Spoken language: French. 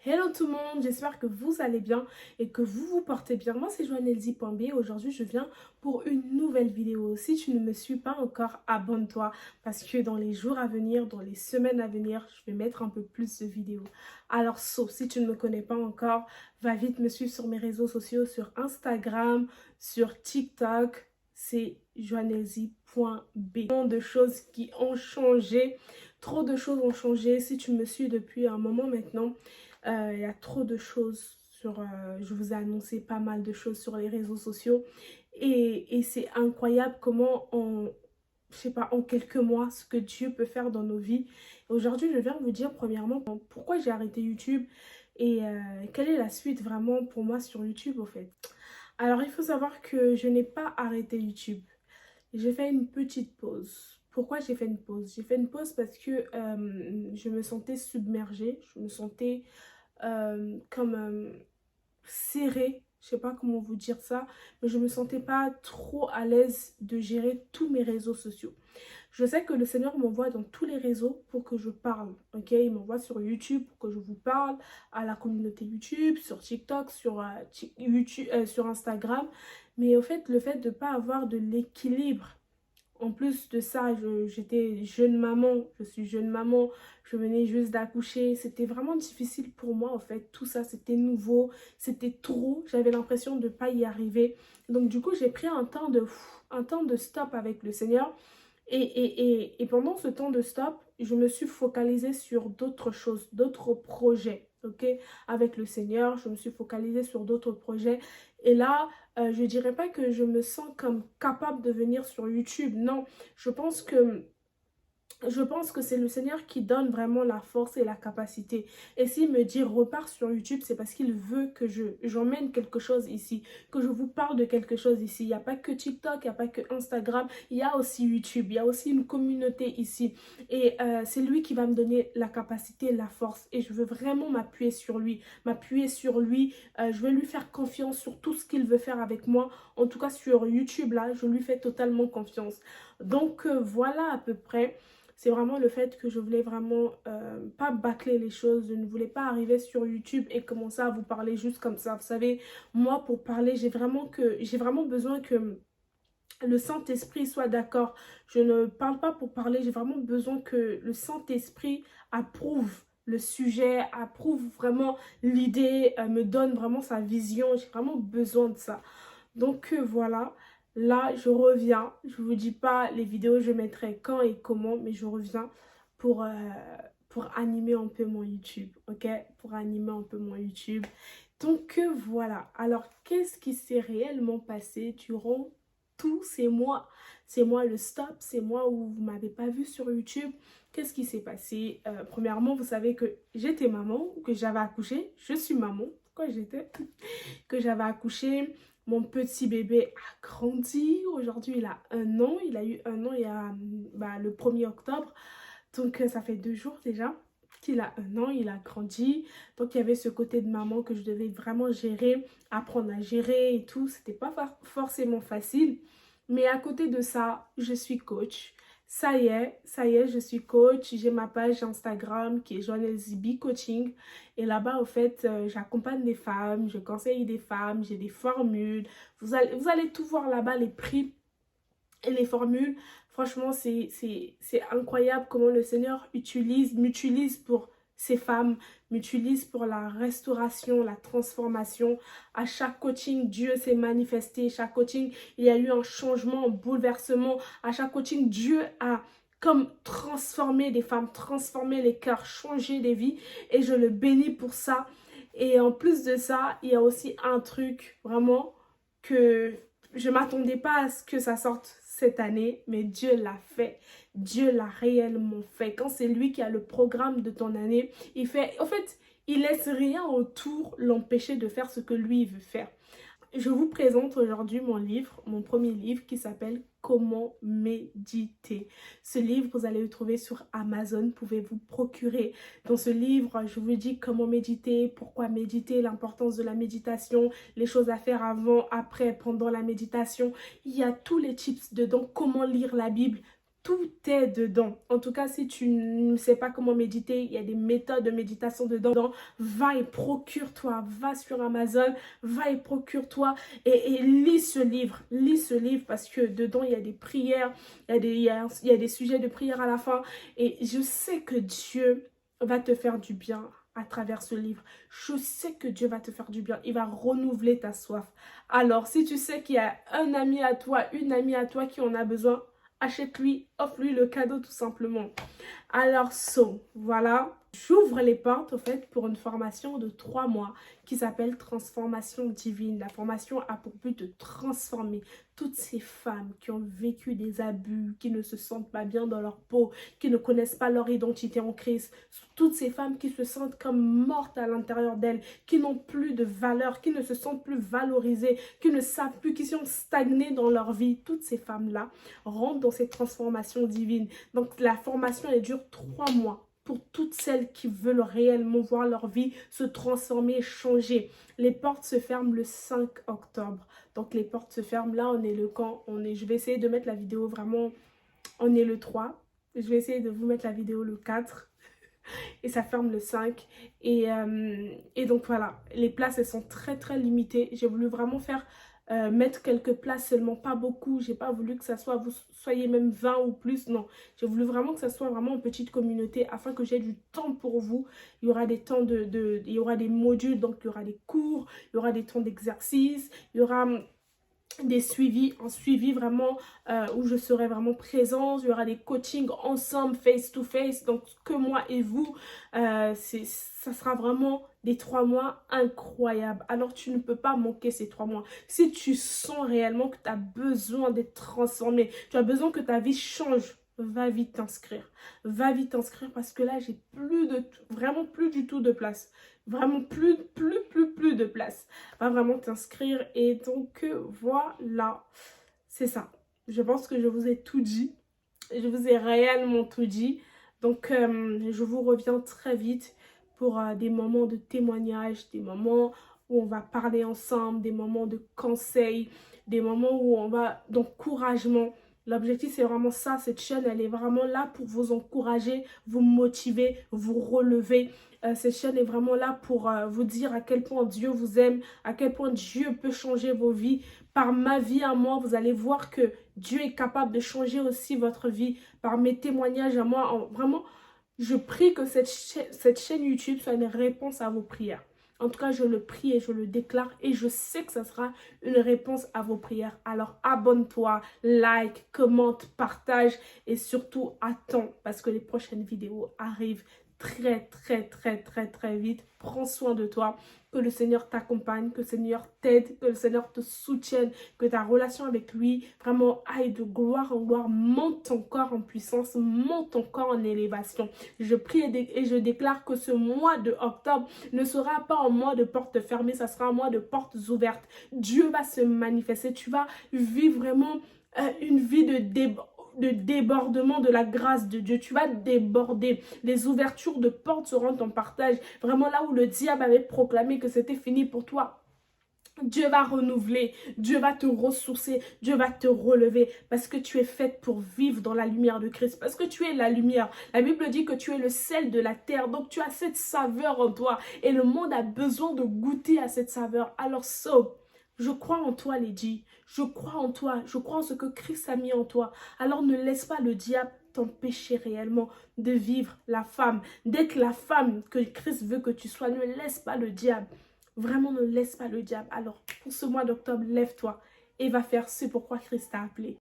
Hello tout le monde, j'espère que vous allez bien et que vous vous portez bien. Moi c'est Joannelzy.b. Aujourd'hui je viens pour une nouvelle vidéo. Si tu ne me suis pas encore, abonne-toi parce que dans les jours à venir, dans les semaines à venir, je vais mettre un peu plus de vidéos. Alors sauf si tu ne me connais pas encore, va vite me suivre sur mes réseaux sociaux, sur Instagram, sur TikTok, c'est Joannelzy.b. De choses qui ont changé, trop de choses ont changé. Si tu me suis depuis un moment maintenant, il y a trop de choses sur... je vous ai annoncé pas mal de choses sur les réseaux sociaux. Et c'est incroyable comment je sais pas, en quelques mois, ce que Dieu peut faire dans nos vies. Aujourd'hui, je viens vous dire premièrement pourquoi j'ai arrêté YouTube et quelle est la suite vraiment pour moi sur YouTube au fait. Alors, il faut savoir que je n'ai pas arrêté YouTube. J'ai fait une petite pause. Pourquoi j'ai fait une pause? J'ai fait une pause parce que je me sentais submergée, je me sentais comme serrée, je sais pas comment vous dire ça, mais je me sentais pas trop à l'aise de gérer tous mes réseaux sociaux. Je sais que le Seigneur m'envoie dans tous les réseaux pour que je parle, ok? Il m'envoie sur YouTube pour que je vous parle, à la communauté YouTube, sur TikTok, sur, YouTube, sur Instagram. Mais au fait, le fait de ne pas avoir de l'équilibre, en plus de ça, j'étais jeune maman, je suis jeune maman, je venais juste d'accoucher. C'était vraiment difficile pour moi en fait. Tout ça, c'était nouveau, c'était trop. J'avais l'impression de ne pas y arriver. Donc du coup, j'ai pris un temps de stop avec le Seigneur. Et pendant ce temps de stop, je me suis focalisée sur d'autres choses, d'autres projets, ok? Avec le Seigneur, je me suis focalisée sur d'autres projets. Et là, je dirais pas que je me sens comme capable de venir sur YouTube. Non, je pense que c'est le Seigneur qui donne vraiment la force et la capacité. Et s'il me dit repars sur YouTube, c'est parce qu'il veut que j'emmène quelque chose ici, que je vous parle de quelque chose ici. Il n'y a pas que TikTok, il n'y a pas que Instagram, il y a aussi YouTube, il y a aussi une communauté ici. Et c'est lui qui va me donner la capacité, la force. Et je veux vraiment m'appuyer sur lui, je veux lui faire confiance sur tout ce qu'il veut faire avec moi. En tout cas sur YouTube, là, je lui fais totalement confiance. Donc voilà à peu près. C'est vraiment le fait que je voulais vraiment pas bâcler les choses. Je ne voulais pas arriver sur YouTube et commencer à vous parler juste comme ça. Vous savez, moi pour parler, j'ai vraiment besoin que le Saint-Esprit soit d'accord. Je ne parle pas pour parler, j'ai vraiment besoin que le Saint-Esprit approuve le sujet, approuve vraiment l'idée, me donne vraiment sa vision. J'ai vraiment besoin de ça. Donc voilà, là je reviens. Je vous dis pas les vidéos je mettrai quand et comment, mais je reviens pour, euh, pour animer un peu mon YouTube, ok? Pour animer un peu mon YouTube. Donc voilà, alors qu'est-ce qui s'est réellement passé durant tous ces mois? C'est moi le stop, c'est moi où vous m'avez pas vu sur YouTube. Qu'est-ce qui s'est passé? Premièrement, vous savez que j'étais maman, que j'avais accouché. Je suis maman. Pourquoi j'étais? Que j'avais accouché. Mon petit bébé a grandi. Aujourd'hui, il a 1 an. Il a eu 1 an il y a le 1er octobre. Donc, ça fait 2 jours déjà qu'il a 1 an. Il a grandi. Donc, il y avait ce côté de maman que je devais vraiment gérer, apprendre à gérer et tout. C'était pas forcément facile. Mais à côté de ça, je suis coach. Ça y est, je suis coach. J'ai ma page Instagram qui est Joannelzy Coaching. Et là-bas, au fait, j'accompagne des femmes, je conseille des femmes, j'ai des formules. Vous allez tout voir là-bas, les prix et les formules. Franchement, c'est incroyable comment le Seigneur m'utilise pour ces femmes, m'utilise pour la restauration, la transformation. À chaque coaching, Dieu s'est manifesté. Chaque coaching, il y a eu un changement, un bouleversement. À chaque coaching, Dieu a comme transformé des femmes, transformé les cœurs, changé des vies. Et je le bénis pour ça. Et en plus de ça, il y a aussi un truc vraiment que je ne m'attendais pas à ce que ça sorte cette année, mais Dieu l'a fait. Dieu l'a réellement fait. Quand c'est lui qui a le programme de ton année, il fait... En fait, il laisse rien autour l'empêcher de faire ce que lui veut faire. Je vous présente aujourd'hui mon livre, mon premier livre qui s'appelle Comment méditer. Ce livre, vous allez le trouver sur Amazon, vous pouvez vous procurer. Dans ce livre, je vous dis comment méditer, pourquoi méditer, l'importance de la méditation, les choses à faire avant, après, pendant la méditation. Il y a tous les tips dedans, comment lire la Bible, Tout est dedans. En tout cas, si tu ne sais pas comment méditer, il y a des méthodes de méditation dedans. Va et procure-toi. Va sur Amazon, va et procure-toi et lis ce livre. Lis ce livre parce que dedans, il y a des prières, il y a des sujets de prière à la fin. Et je sais que Dieu va te faire du bien à travers ce livre. Je sais que Dieu va te faire du bien. Il va renouveler ta soif. Alors, si tu sais qu'il y a un ami à toi, une amie à toi qui en a besoin, achète-lui, offre-lui le cadeau tout simplement. Alors, voilà. J'ouvre les portes, au fait, pour une formation de 3 mois qui s'appelle Transformation divine. La formation a pour but de transformer toutes ces femmes qui ont vécu des abus, qui ne se sentent pas bien dans leur peau, qui ne connaissent pas leur identité en Christ. Toutes ces femmes qui se sentent comme mortes à l'intérieur d'elles, qui n'ont plus de valeur, qui ne se sentent plus valorisées, qui ne savent plus, qui sont stagnées dans leur vie. Toutes ces femmes-là rentrent dans cette transformation divine. Donc, la formation, elle dure 3 mois pour toutes celles qui veulent réellement voir leur vie se transformer, changer. Les portes se ferment le 5 octobre. Donc, les portes se ferment. Là, on est le quand je vais essayer de mettre la vidéo vraiment... On est le 3. Je vais essayer de vous mettre la vidéo le 4. Et ça ferme le 5. Et donc, voilà. Les places, elles sont très, très limitées. J'ai voulu vraiment faire... mettre quelques places seulement, pas beaucoup. J'ai pas voulu que ça soit, vous soyez même 20 ou plus, non. J'ai voulu vraiment que ça soit vraiment une petite communauté afin que j'ai du temps pour vous. Il y aura des temps il y aura des modules, donc il y aura des cours, il y aura des temps d'exercice, il y aura des suivis, un suivi vraiment où je serai vraiment présente. Il y aura des coachings ensemble, face to face, donc que moi et vous. Ça sera vraiment des 3 mois incroyables. Alors tu ne peux pas manquer ces 3 mois. Si tu sens réellement que tu as besoin d'être transformé, tu as besoin que ta vie change, va vite t'inscrire. Va vite t'inscrire parce que là, j'ai vraiment plus du tout de place. Vraiment plus de place. Va vraiment t'inscrire. Et donc, voilà. C'est ça. Je pense que je vous ai tout dit. Je vous ai réellement tout dit. Donc, je vous reviens très vite pour des moments de témoignage, des moments où on va parler ensemble, des moments de conseils, des moments où on va d'encouragement. L'objectif, c'est vraiment ça. Cette chaîne, elle est vraiment là pour vous encourager, vous motiver, vous relever. Cette chaîne est vraiment là pour vous dire à quel point Dieu vous aime, à quel point Dieu peut changer vos vies. Par ma vie à moi, vous allez voir que Dieu est capable de changer aussi votre vie. Par mes témoignages à moi, vraiment, je prie que cette chaîne YouTube soit une réponse à vos prières. En tout cas, je le prie et je le déclare et je sais que ça sera une réponse à vos prières. Alors, abonne-toi, like, commente, partage et surtout attends parce que les prochaines vidéos arrivent très vite. Prends soin de toi, que le Seigneur t'accompagne, que le Seigneur t'aide, que le Seigneur te soutienne, que ta relation avec lui vraiment aille de gloire en gloire, monte encore en puissance, monte encore en élévation. Je prie et je déclare que ce mois de octobre ne sera pas un mois de portes fermées, ça sera un mois de portes ouvertes. Dieu va se manifester, tu vas vivre vraiment une vie de débordement de la grâce de Dieu. Tu vas déborder. Les ouvertures de portes seront ton partage. Vraiment là où le diable avait proclamé que c'était fini pour toi. Dieu va renouveler, Dieu va te ressourcer, Dieu va te relever parce que tu es faite pour vivre dans la lumière de Christ, parce que tu es la lumière. La Bible dit que tu es le sel de la terre, donc tu as cette saveur en toi et le monde a besoin de goûter à cette saveur. Alors je crois en toi, Lady. Je crois en toi. Je crois en ce que Christ a mis en toi. Alors ne laisse pas le diable t'empêcher réellement de vivre la femme, d'être la femme que Christ veut que tu sois. Ne laisse pas le diable. Vraiment, ne laisse pas le diable. Alors, pour ce mois d'octobre, lève-toi et va faire ce pourquoi Christ t'a appelé.